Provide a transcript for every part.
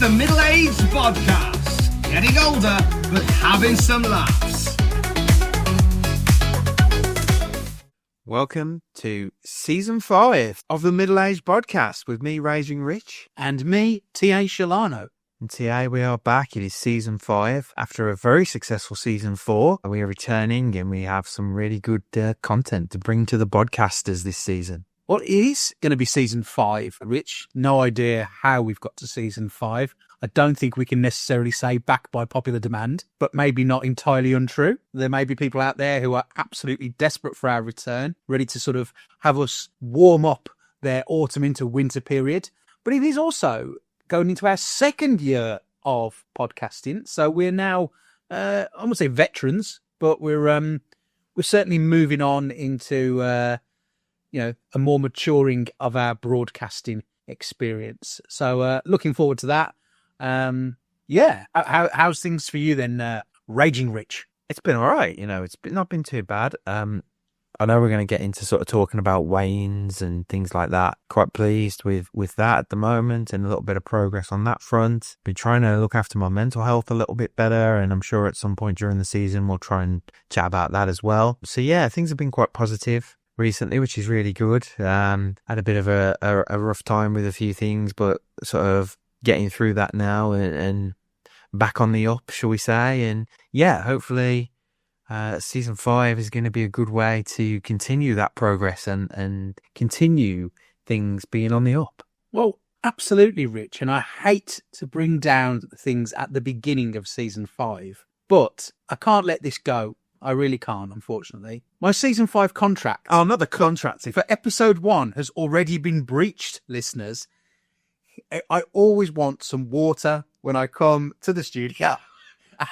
It's the Middle-aged Bodcast. Getting older, but having some laughs. Welcome to Season 5 of the Middle-aged Bodcast with me, Raging Rich. And me, T.A. Shelano. And T.A., we are back. It is Season 5. After a very successful Season 4, we are returning and we have some really good content to bring to the podcasters this season. Well, it is going to be Season 5, Rich. No idea how we've got to Season 5. I don't think we can necessarily say back by popular demand, but maybe not entirely untrue. There may be people out there who are absolutely desperate for our return, ready to sort of have us warm up their autumn into winter period. But it is also going into our second year of podcasting. So we're now, I won't say veterans, but we're certainly moving on into, a more maturing of our broadcasting experience. So looking forward to that. How's things for you then, Raging Rich? It's been all right. It's not been too bad. I know we're going to get into sort of talking about weigh-ins and things like that. Quite pleased with that at the moment and a little bit of progress on that front. Been trying to look after my mental health a little bit better, and I'm sure at some point during the season we'll try and chat about that as well. So yeah, things have been quite positive recently, which is really good. Had a bit of a rough time with a few things, but sort of getting through that now and back on the up, shall we say. And yeah, hopefully Season 5 is going to be a good way to continue that progress and continue things being on the up. Well, absolutely, Rich. And I hate to bring down things at the beginning of Season 5, but I can't let this go. I really can't, unfortunately. My Season 5 contract... Oh, not the contract. For Episode 1 has already been breached, listeners. I always want some water when I come to the studio.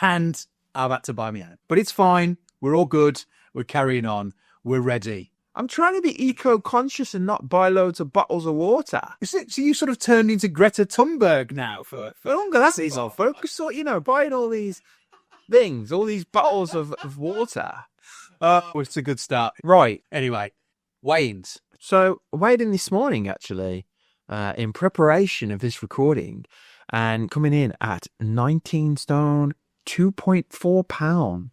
And I'm about to buy me out. But it's fine. We're all good. We're carrying on. We're ready. I'm trying to be eco-conscious and not buy loads of bottles of water. So you sort of turned into Greta Thunberg now for longer. That's his whole focus. So, buying all these things, all these bottles of water. Oh, it's a good start. Right. Anyway, weigh-ins. So, weighed in this morning, actually, in preparation of this recording, and coming in at 19 stone, 2.4 pound.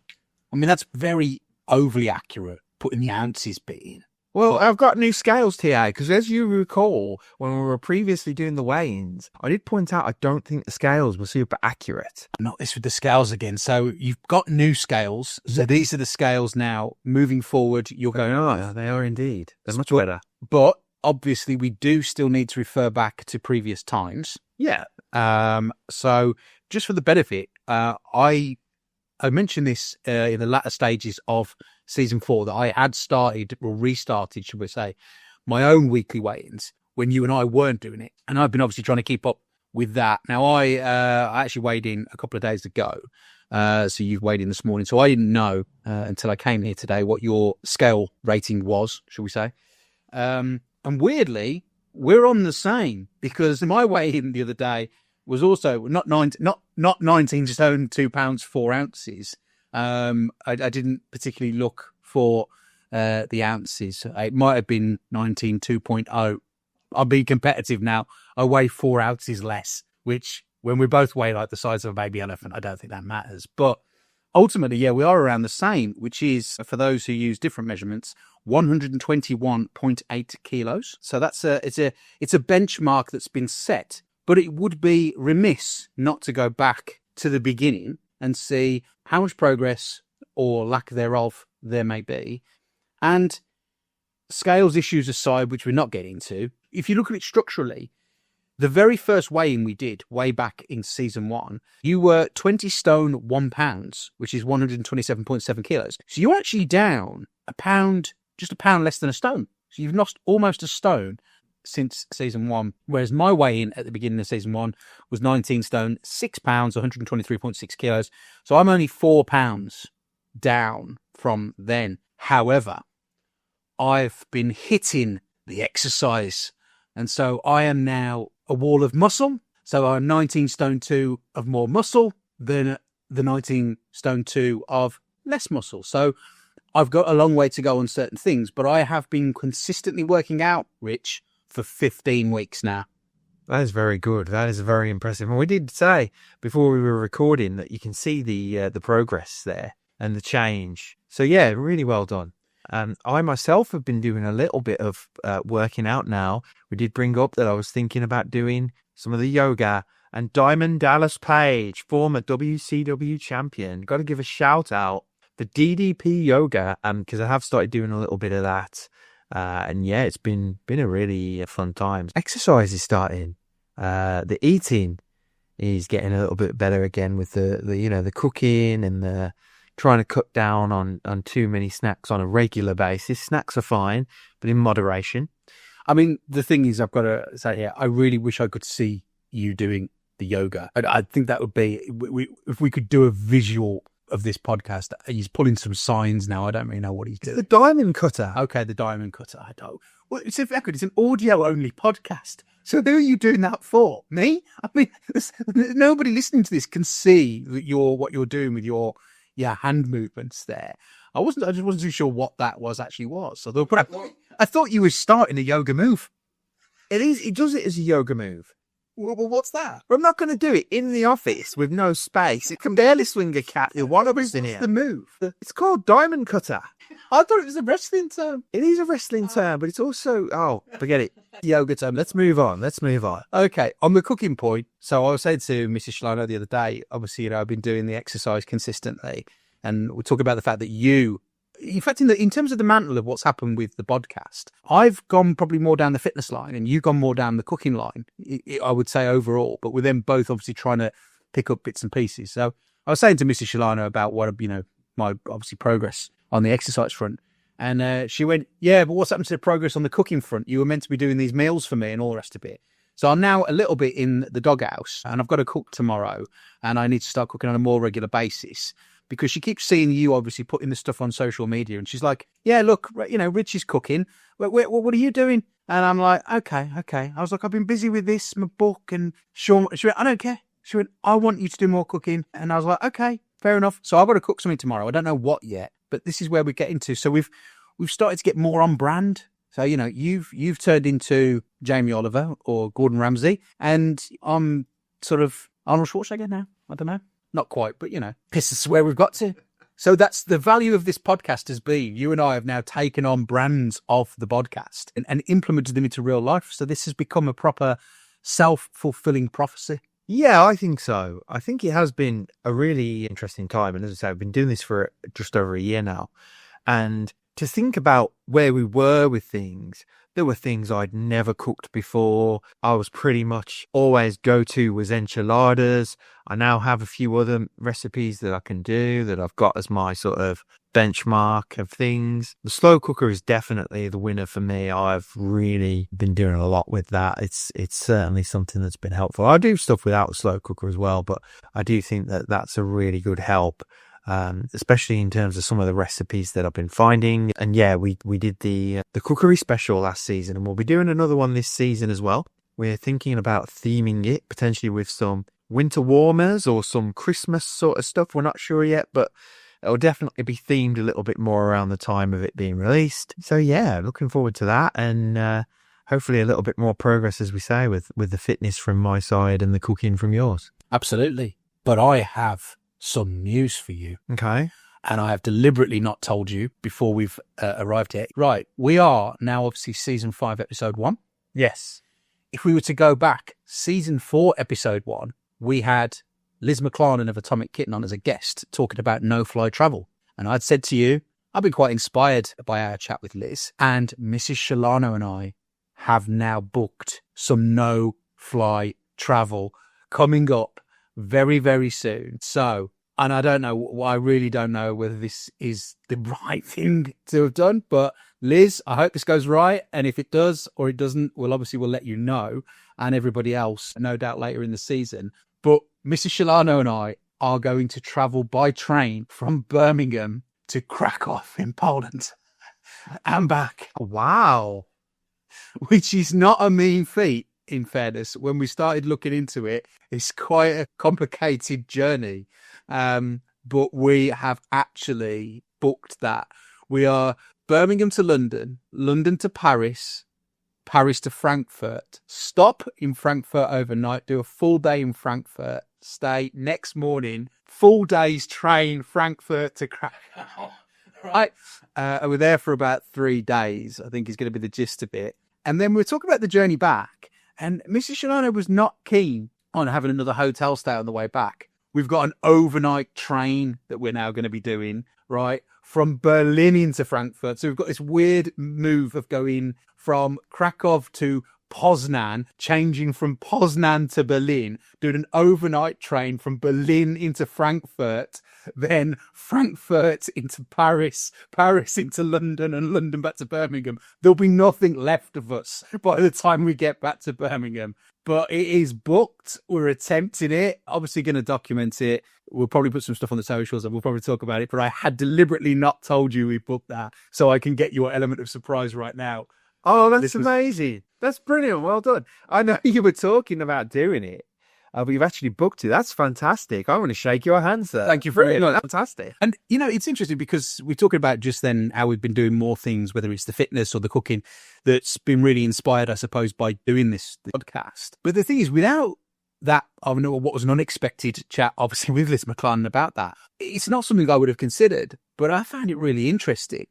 I mean, that's very overly accurate, putting the ounces bit in. Well, I've got new scales, T.A., because as you recall, when we were previously doing the weigh-ins, I did point out I don't think the scales were super accurate. Not this with the scales again. So you've got new scales. So these are the scales now. Moving forward, you're going, oh, they are indeed. They're much better. But obviously, we do still need to refer back to previous times. Yeah. So just for the benefit, I mentioned this in the latter stages of Season 4 that I had started or restarted, should we say, my own weekly weigh-ins when you and I weren't doing it. And I've been obviously trying to keep up with that. Now, I actually weighed in a couple of days ago. So you've weighed in this morning. So I didn't know until I came here today what your scale rating was, should we say. And weirdly, we're on the same, because my weigh-in the other day was also not 19 stone, 2 pounds, 4 ounces. I didn't particularly look for the ounces. It might have been 19, 2.0. I'll be competitive now. I weigh 4 ounces less, which when we both weigh like the size of a baby elephant, I don't think that matters. But ultimately, yeah, we are around the same, which is, for those who use different measurements, 121.8 kilos. So that's it's a benchmark that's been set. But it would be remiss not to go back to the beginning and see how much progress or lack thereof there may be. And scales issues aside, which we're not getting to, if you look at it structurally, the very first weigh-in we did way back in Season 1, you were 20 stone, 1 pound, which is 127.7 kilos. So you're actually down a pound, just a pound less than a stone. So you've lost almost a stone since Season 1, whereas my weigh-in at the beginning of Season 1 was 19 stone, 6 pounds, 123.6 kilos. So I'm only 4 pounds down from then. However, I've been hitting the exercise, and so I am now a wall of muscle. So I'm 19 stone 2 of more muscle than the 19 stone 2 of less muscle. So I've got a long way to go on certain things, but I have been consistently working out, Rich, for 15 weeks now. That is very good. That is very impressive. And we did say before we were recording that you can see the progress there and the change. So yeah, really well done. I myself have been doing a little bit of working out now. We did bring up that I was thinking about doing some of the yoga, and Diamond Dallas Page, former WCW champion, got to give a shout out for DDP Yoga, because I have started doing a little bit of that. And yeah, it's been a really fun time. Exercise is starting. The eating is getting a little bit better again with the cooking and the trying to cut down on too many snacks on a regular basis. Snacks are fine, but in moderation. I mean, the thing is, I've got to say here, I really wish I could see you doing the yoga. I think that would be, if we could do a visual of this podcast. He's pulling some signs now. I don't really know what he's doing. The diamond cutter. Okay, the diamond cutter. I don't. Well, it's an audio only podcast. So who are you doing that for? Me? I mean, nobody listening to this can see that what you're doing with your hand movements there. I just wasn't too sure what that actually was. I thought you were starting a yoga move. It is. It does it as a yoga move. Well, what's that? But I'm not going to do it in the office with no space. It can barely swing a cat. What is in here? The move. It's called diamond cutter. I thought it was a wrestling term. It is a wrestling term, but it's also forget it. Yoga term. Let's move on. Okay, on the cooking point. So I was saying to Mrs. Shelano the other day. Obviously, I've been doing the exercise consistently, and we talk about the fact that in fact, in terms of the mantle of what's happened with the podcast, I've gone probably more down the fitness line and you've gone more down the cooking line, I would say overall, but we're then both obviously trying to pick up bits and pieces. So I was saying to Mrs. Shelano about what, my obviously progress on the exercise front. And she went, yeah, but what's happened to the progress on the cooking front? You were meant to be doing these meals for me and all the rest of it. So I'm now a little bit in the doghouse and I've got to cook tomorrow and I need to start cooking on a more regular basis. Because she keeps seeing you obviously putting the stuff on social media. And she's like, yeah, look, Rich is cooking. What are you doing? And I'm like, okay. I was like, I've been busy with this, my book. And she went, I don't care. She went, I want you to do more cooking. And I was like, okay, fair enough. So I've got to cook something tomorrow. I don't know what yet, but this is where we get into. So we've started to get more on brand. So, you've turned into Jamie Oliver or Gordon Ramsay. And I'm sort of Arnold Schwarzenegger now. I don't know. Not quite, but this is where we've got to. So that's the value of this podcast has been. You and I have now taken on brands of the podcast and implemented them into real life. So this has become a proper self-fulfilling prophecy. Yeah, I think so. I think it has been a really interesting time. And as I say, I've been doing this for just over a year now. And to think about where we were with things, there were things I'd never cooked before. I was pretty much always go-to was enchiladas. I now have a few other recipes that I can do that I've got as my sort of benchmark of things. The slow cooker is definitely the winner for me. I've really been doing a lot with that. It's certainly something that's been helpful. I do stuff without the slow cooker as well, but I do think that that's a really good help. Especially in terms of some of the recipes that I've been finding. And yeah, we did the cookery special last season and we'll be doing another one this season as well. We're thinking about theming it potentially with some winter warmers or some Christmas sort of stuff. We're not sure yet, but it'll definitely be themed a little bit more around the time of it being released. So yeah, looking forward to that. And hopefully a little bit more progress, as we say, with the fitness from my side and the cooking from yours. Absolutely. But I have some news for you. Okay. And I have deliberately not told you before we've arrived here. Right. We are now obviously season 5, episode 1. Yes. If we were to go back, season 4, episode 1, we had Liz McClarnon of Atomic Kitten on as a guest talking about no-fly travel. And I'd said to you, I've been quite inspired by our chat with Liz. And Mrs. Shelano and I have now booked some no-fly travel coming up very, very soon. So, and I really don't know whether this is the right thing to have done, but Liz, I hope this goes right. And if it does or it doesn't, we'll let you know, and everybody else, no doubt later in the season. But Mrs. Shelano and I are going to travel by train from Birmingham to Krakow in Poland and back. Wow. Which is not a mean feat. In fairness, when we started looking into it, it's quite a complicated journey. But we have actually booked that. We are Birmingham to London, London to Paris, Paris to Frankfurt, stop in Frankfurt overnight, do a full day in Frankfurt, stay next morning, full day's train, Frankfurt to Krakow. Right. We're there for about 3 days, I think is going to be the gist of it. And then we're talking about the journey back. And Mrs. Shelano was not keen on having another hotel stay on the way back. We've got an overnight train that we're now going to be doing, right, from Berlin into Frankfurt. So we've got this weird move of going from Krakow to Poznan, changing from Poznan to Berlin, doing an overnight train from Berlin into Frankfurt, then Frankfurt into Paris, Paris into London, and London back to Birmingham. There'll be nothing left of us by the time we get back to Birmingham. But it is booked. We're attempting it. Obviously going to document it. We'll probably put some stuff on the socials and we'll probably talk about it. But I had deliberately not told you we booked that so I can get your element of surprise right now. Oh, that's amazing. That's brilliant. Well done. I know you were talking about doing it, but you've actually booked it. That's fantastic. I want to shake your hands there. Thank you for it. That's fantastic. And, you know, it's interesting because we're talking about just then how we've been doing more things, whether it's the fitness or the cooking, that's been really inspired, I suppose, by doing this podcast. But the thing is, without that, I know what was an unexpected chat, obviously, with Liz McClarnon about that, it's not something I would have considered, but I found it really interesting.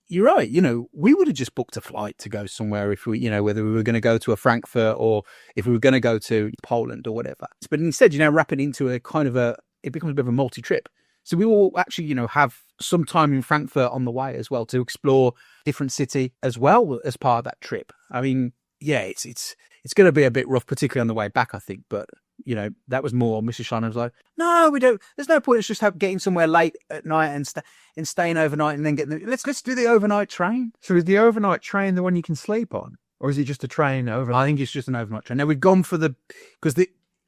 You're right. You know, we would have just booked a flight to go somewhere if we, you know, whether we were going to go to a Frankfurt or if we were going to go to Poland or whatever. But instead, you know, wrap it into a kind of it becomes a bit of a multi-trip. So we will actually, you know, have some time in Frankfurt on the way as well to explore different city as well as part of that trip. I mean, yeah, it's going to be a bit rough, particularly on the way back, I think. But, you know, that was more, Mrs. Shelano was like, no, we don't. There's no point. It's just getting somewhere late at night and staying overnight and then getting let's do the overnight train. So is the overnight train the one you can sleep on? Or is it just a train overnight? I think it's just an overnight train. Now, we've gone for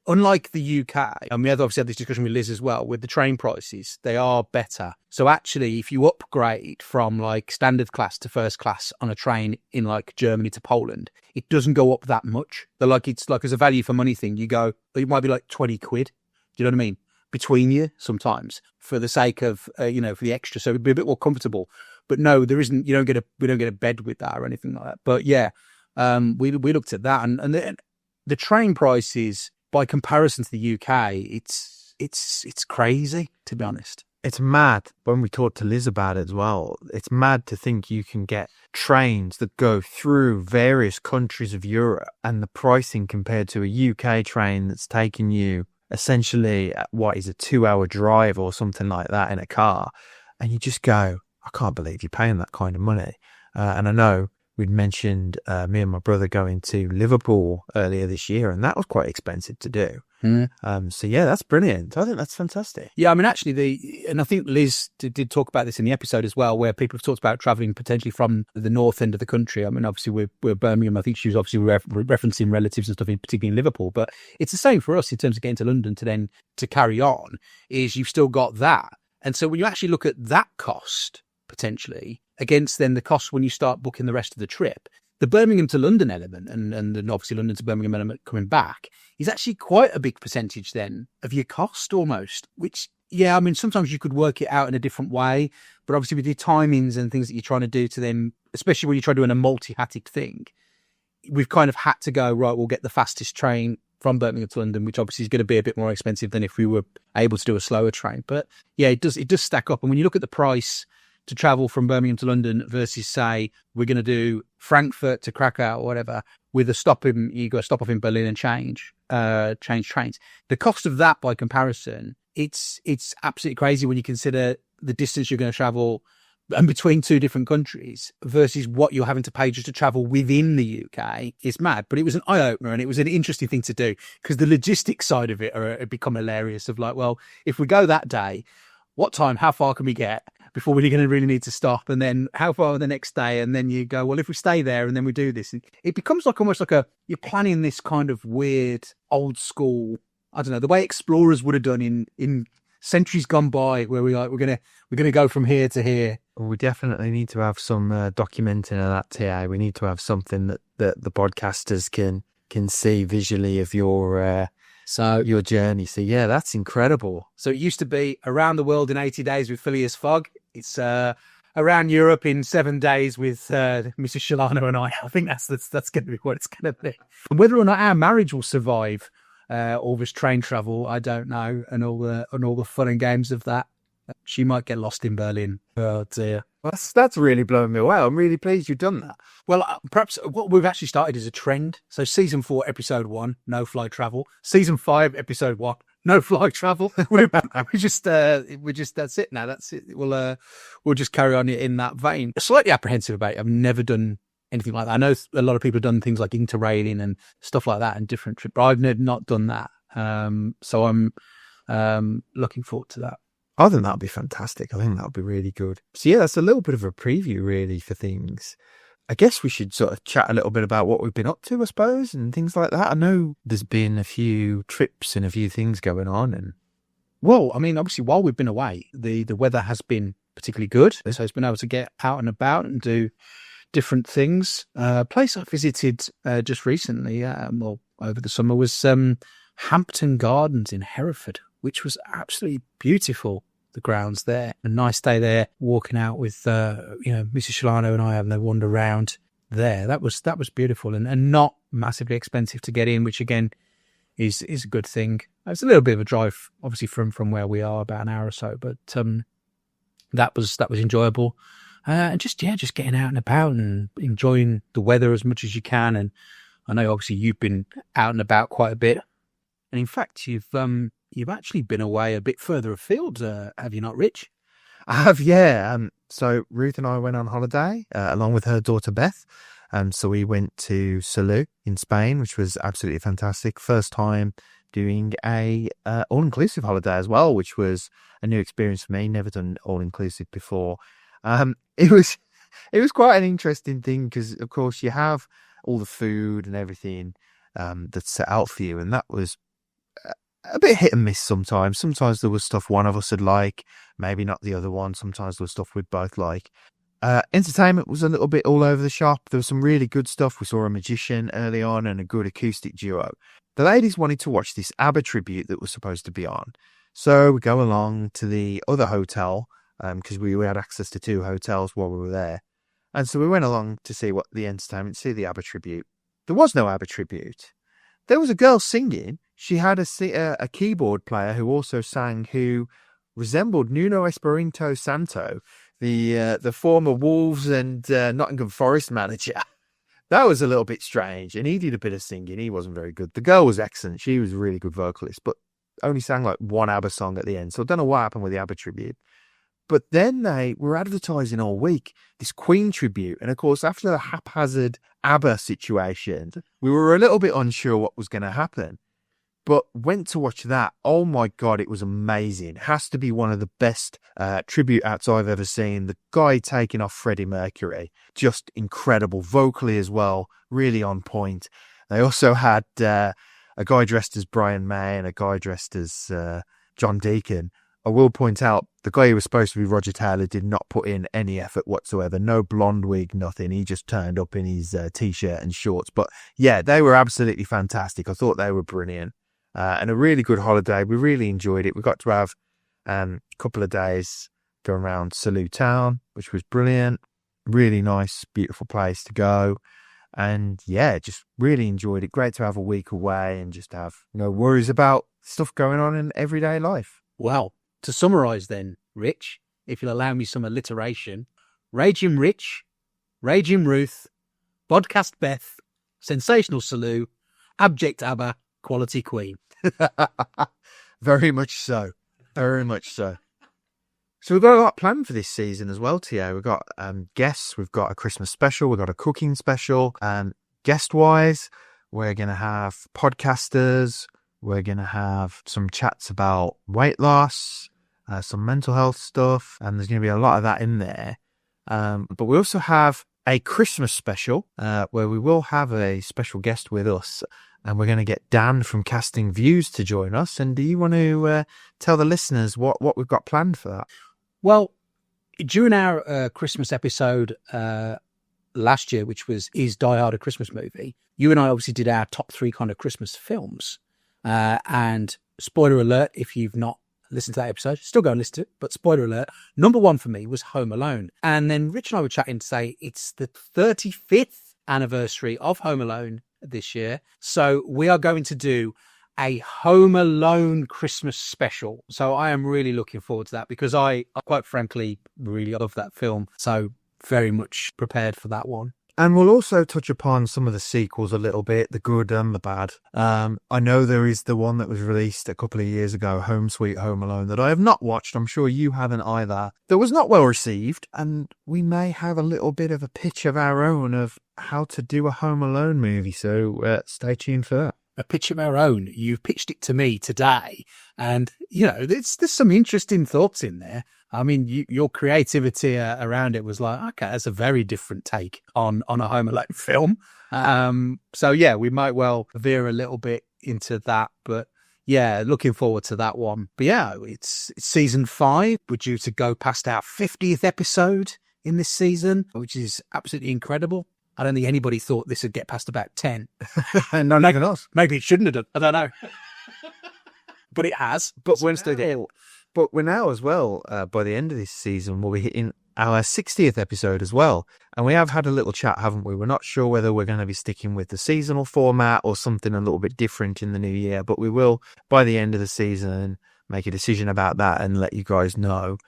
unlike the UK, and we have obviously had this discussion with Liz as well, with the train prices, they are better. So actually, if you upgrade from like standard class to first class on a train in like Germany to Poland, it doesn't go up that much. It's like as a value for money thing, it might be like 20 quid. Do you know what I mean? Between you sometimes for the sake of, for the extra. So it'd be a bit more comfortable. But no, there isn't, we don't get a bed with that or anything like that. But yeah, we looked at that and the train prices, by comparison to the UK, it's crazy, to be honest. It's mad when we talked to Liz about it as well. It's mad to think you can get trains that go through various countries of Europe and the pricing compared to a UK train that's taking you essentially what is a 2-hour drive or something like that in a car. And you just go, I can't believe you're paying that kind of money. And I know we'd mentioned me and my brother going to Liverpool earlier this year, and that was quite expensive to do. So yeah, that's brilliant. I think that's fantastic. Yeah, I mean, actually, and I think Liz did talk about this in the episode as well, where people have talked about travelling potentially from the north end of the country. I mean, obviously we're Birmingham. I think she was obviously referencing relatives and stuff, particularly in Liverpool. But it's the same for us in terms of getting to London to carry on. Is you've still got that, and so when you actually look at that cost potentially against then the cost when you start booking the rest of the trip, the Birmingham to London element and then obviously London to Birmingham element coming back is actually quite a big percentage then of your cost almost, which, yeah, I mean, sometimes you could work it out in a different way, but obviously with your timings and things that you're trying to do to then, especially when you're trying to do a multi-hatted thing, we've kind of had to go, right, we'll get the fastest train from Birmingham to London, which obviously is going to be a bit more expensive than if we were able to do a slower train. But yeah, it does stack up. And when you look at the price to travel from Birmingham to London versus, say, we're going to do Frankfurt to Krakow or whatever, with you got to stop off in Berlin and change trains. The cost of that, by comparison, it's absolutely crazy when you consider the distance you're going to travel and between two different countries versus what you're having to pay just to travel within the UK. It's mad, but it was an eye-opener and it was an interesting thing to do because the logistics side of it become hilarious of like, well, if we go that day, what time, how far can we get before we're going to really need to stop? And then how far the next day? And then you go, well, if we stay there and then we do this, it becomes like almost like you're planning this kind of weird old school, I don't know, the way explorers would have done in centuries gone by, where we're going to go from here to here. We definitely need to have some documenting of that, T.A. We need to have something that the podcasters can see visually of your journey. So yeah, that's incredible. So it used to be around the world in 80 days with Phileas Fogg. It's around Europe in 7 days with Mrs. Shelano and I. I think that's going to be what it's going to be. And whether or not our marriage will survive all this train travel, I don't know, and all the fun and games of that. She might get lost in Berlin. Oh dear. That's really blowing me away. I'm really pleased you've done that. Well, perhaps what we've actually started is a trend. So season 4, episode 1, no fly travel. Season 5, episode 1, no fly travel. we just that's it now. That's it. We'll just carry on in that vein. Slightly apprehensive about it. I've never done anything like that. I know a lot of people have done things like interrailing and stuff like that and different trips, but I've not done that. So I'm looking forward to that. I think that'd be fantastic. I think that'd be really good. So yeah, that's a little bit of a preview really for things. I guess we should sort of chat a little bit about what we've been up to, I suppose, and things like that. I know there's been a few trips and a few things going on. And well, I mean, obviously, while we've been away, the weather has been particularly good. So it's been able to get out and about and do different things. A place I visited just recently, over the summer, was Hampton Gardens in Hereford, which was absolutely beautiful. The grounds there, a nice day there, walking out with Mrs. Shelano and I having a wander around there. That was beautiful and not massively expensive to get in, which again is a good thing. It's a little bit of a drive, obviously from where we are, about an hour or so, but that was enjoyable. And just getting out and about and enjoying the weather as much as you can. And I know obviously you've been out and about quite a bit, and in fact You've actually been away a bit further afield, have you not, Rich? I have, yeah. So Ruth and I went on holiday along with her daughter Beth. So we went to Salou in Spain, which was absolutely fantastic. First time doing a all-inclusive holiday as well, which was a new experience for me. Never done all-inclusive before. It was quite an interesting thing because, of course, you have all the food and everything that's set out for you, and that was a bit hit and miss sometimes. Sometimes there was stuff one of us would like, maybe not the other one. Sometimes there was stuff we'd both like. Entertainment was a little bit all over the shop. There was some really good stuff. We saw a magician early on and a good acoustic duo. The ladies wanted to watch this ABBA tribute that was supposed to be on. So we go along to the other hotel because we had access to 2 hotels while we were there. And so we went along to see what the entertainment, see the ABBA tribute. There was no ABBA tribute. There was a girl singing. She had a keyboard player who also sang, who resembled Nuno Espirito Santo, the former Wolves and Nottingham Forest manager. That was a little bit strange, and he did a bit of singing. He wasn't very good. The girl was excellent. She was a really good vocalist, but only sang like one ABBA song at the end. So I don't know what happened with the ABBA tribute. But then they were advertising all week this Queen tribute. And of course, after the haphazard ABBA situation, we were a little bit unsure what was going to happen. But went to watch that. Oh my God, it was amazing. Has to be one of the best tribute acts I've ever seen. The guy taking off Freddie Mercury, just incredible. Vocally as well, really on point. They also had a guy dressed as Brian May and a guy dressed as John Deacon. I will point out, the guy who was supposed to be Roger Taylor did not put in any effort whatsoever. No blonde wig, nothing. He just turned up in his T-shirt and shorts. But yeah, they were absolutely fantastic. I thought they were brilliant. And a really good holiday. We really enjoyed it. We got to have a couple of days going around Salou town, which was brilliant. Really nice, beautiful place to go. And yeah, just really enjoyed it. Great to have a week away and just have no worries about stuff going on in everyday life. Well, to summarise then, Rich, if you'll allow me some alliteration, Raging Rich, Raging Ruth, Bodcast Beth, Sensational Salou, Abject ABBA, Quality Queen. Very much so. Very much so. So we've got a lot planned for this season as well, T.A. We've got guests, we've got a Christmas special, we've got a cooking special. Guest-wise, we're going to have podcasters, we're going to have some chats about weight loss, some mental health stuff, and there's going to be a lot of that in there. But we also have a Christmas special where we will have a special guest with us. And we're going to get Dan from Casting Views to join us. And do you want to tell the listeners what we've got planned for that? Well, during our Christmas episode last year, which was Is Die Hard a Christmas Movie, you and I obviously did our top 3 kind of Christmas films. And spoiler alert, if you've not listen to that episode. Still go and listen to it, but spoiler alert, number one for me was Home Alone. And then Rich and I were chatting to say it's the 35th anniversary of Home Alone this year. So we are going to do a Home Alone Christmas special. So I am really looking forward to that because I quite frankly really love that film. So very much prepared for that one. And we'll also touch upon some of the sequels a little bit, the good and the bad. I know there is the one that was released a couple of years ago, Home Sweet Home Alone, that I have not watched. I'm sure you haven't either. That was not well received, and we may have a little bit of a pitch of our own of how to do a Home Alone movie, so stay tuned for that. A pitch of our own. You've pitched it to me today, and there's some interesting thoughts in there. I mean, your creativity around it was like, okay, that's a very different take on a Home Alone film. So yeah, we might well veer a little bit into that, but yeah, looking forward to that one. But yeah, it's season 5. We're due to go past our 50th episode in this season, which is absolutely incredible. I don't think anybody thought this would get past about 10. Not even us. Maybe it shouldn't have done. I don't know. But it has. But we're now as well, by the end of this season, we'll be hitting our 60th episode as well. And we have had a little chat, haven't we? We're not sure whether we're going to be sticking with the seasonal format or something a little bit different in the new year. But we will, by the end of the season, make a decision about that and let you guys know.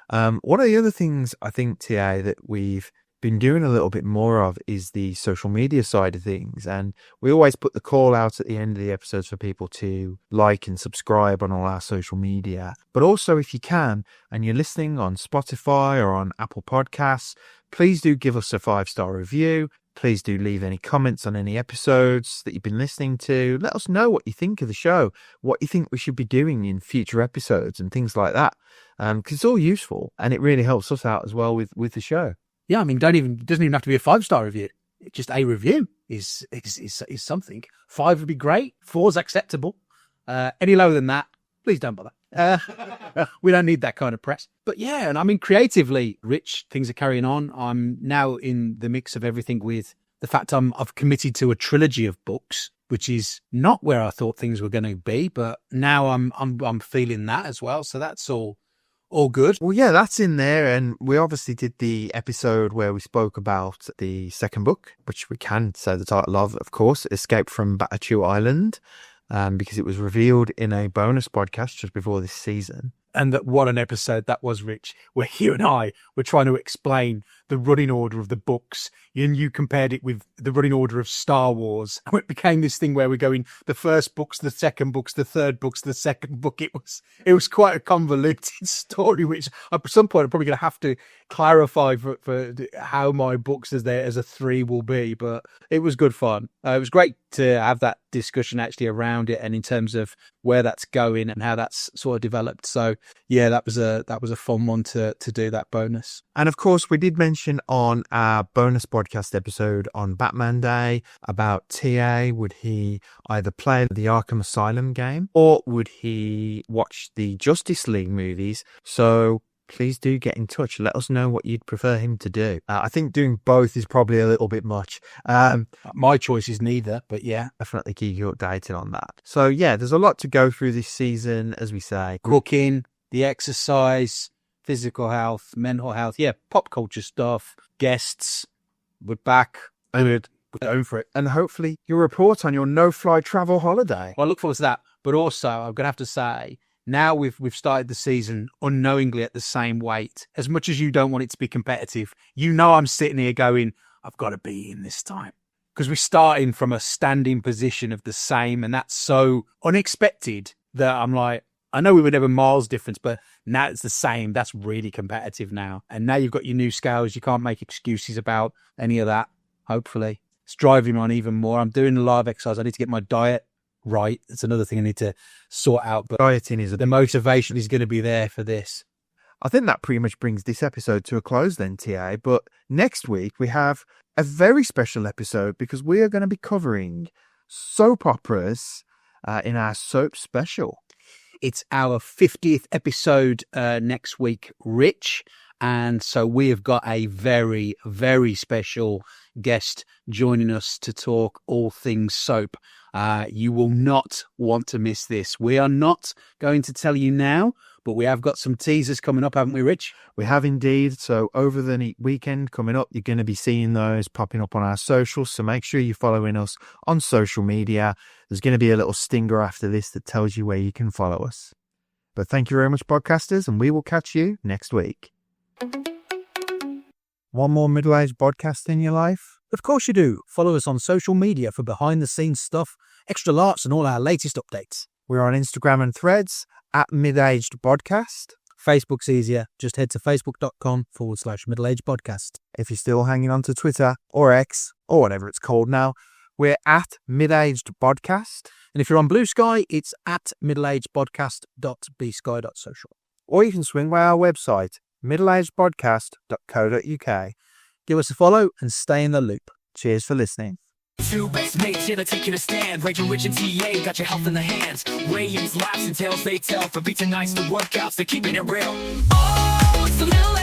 One of the other things I think, TA, that we've been doing a little bit more of is the social media side of things, and we always put the call out at the end of the episodes for people to like and subscribe on all our social media. But also, if you can and you're listening on Spotify or on Apple Podcasts, please do give us a 5-star review. Please do leave any comments on any episodes that you've been listening to. Let us know what you think of the show, what you think we should be doing in future episodes and things like that, because it's all useful and it really helps us out as well with the show. Yeah, I mean, it doesn't even have to be a 5-star review. Just a review is something. 5 would be great. 4 is acceptable. Any lower than that, please don't bother. We don't need that kind of press. But yeah, and I mean, creatively, Rich, things are carrying on. I'm now in the mix of everything with the fact I've committed to a trilogy of books, which is not where I thought things were going to be, but now I'm feeling that as well. So that's all good. Well, yeah, that's in there. And we obviously did the episode where we spoke about the second book, which we can say the title of course, Escape from Batu Island, because it was revealed in a bonus podcast just before this season. And what an episode that was, Rich, where you and I were trying to explain the running order of the books, and you compared it with the running order of Star Wars. And it became this thing where we're going, the first book's the second book's the third book's the second book. It was quite a convoluted story, which at some point I'm probably going to have to clarify for how my books as a 3 will be. But it was good fun. It was great to have that discussion actually around it and in terms of where that's going and how that's sort of developed. So yeah, that was a fun one to do, that bonus. And of course, we did mention on our bonus podcast episode on Batman Day about TA. Would he either play the Arkham Asylum game or would he watch the Justice League movies? So please do get in touch. Let us know what you'd prefer him to do. I think doing both is probably a little bit much. My choice is neither, but yeah. Definitely keep you updated on that. So yeah, there's a lot to go through this season, as we say. Cooking, the exercise, physical health, mental health. Yeah, pop culture stuff, guests. We're back. We're going for it. And hopefully you'll report on your no-fly travel holiday. Well, I look forward to that. But also, I'm going to have to say, now we've started the season unknowingly at the same weight. As much as you don't want it to be competitive, I'm sitting here going, I've got to be in this time. Because we're starting from a standing position of the same, and that's so unexpected that I'm like, I know we were never miles difference, but now it's the same. That's really competitive now. And now you've got your new scales. You can't make excuses about any of that, hopefully. It's driving me on even more. I'm doing a lot of exercise. I need to get my diet right. It's another thing I need to sort out. But dieting is the motivation is going to be there for this. I think that pretty much brings this episode to a close then, TA. But next week we have a very special episode because we are going to be covering soap operas in our soap special. It's our 50th episode next week, Rich. And so we have got a very, very special guest joining us to talk all things soap. You will not want to miss this. We are not going to tell you now but we have got some teasers coming up, haven't we, Rich? We have indeed. So over the weekend coming up, you're going to be seeing those popping up on our socials. So make sure you're following us on social media. There's going to be a little stinger after this that tells you where you can follow us. But thank you very much, podcasters, and we will catch you next week. One more middle-aged podcast in your life? Of course you do. Follow us on social media for behind-the-scenes stuff, extra larks, and all our latest updates. We're on Instagram and Threads at Middle-aged Bodcast. Facebook's easier. Just head to facebook.com/middle-aged podcast. If you're still hanging on to Twitter or X or whatever it's called now, we're at Middle-aged Bodcast. And if you're on Blue Sky, it's at middleagedpodcast.bsky.social. Or you can swing by our website, middleagedpodcast.co.uk. Give us a follow and stay in the loop. Cheers for listening. Two best mates here to take you to stand. Rich and T.A. got your health in the hands. Weigh-ins, laps, and tales they tell. For beats and nights, the workouts, they're keeping it real. Oh, it's the middle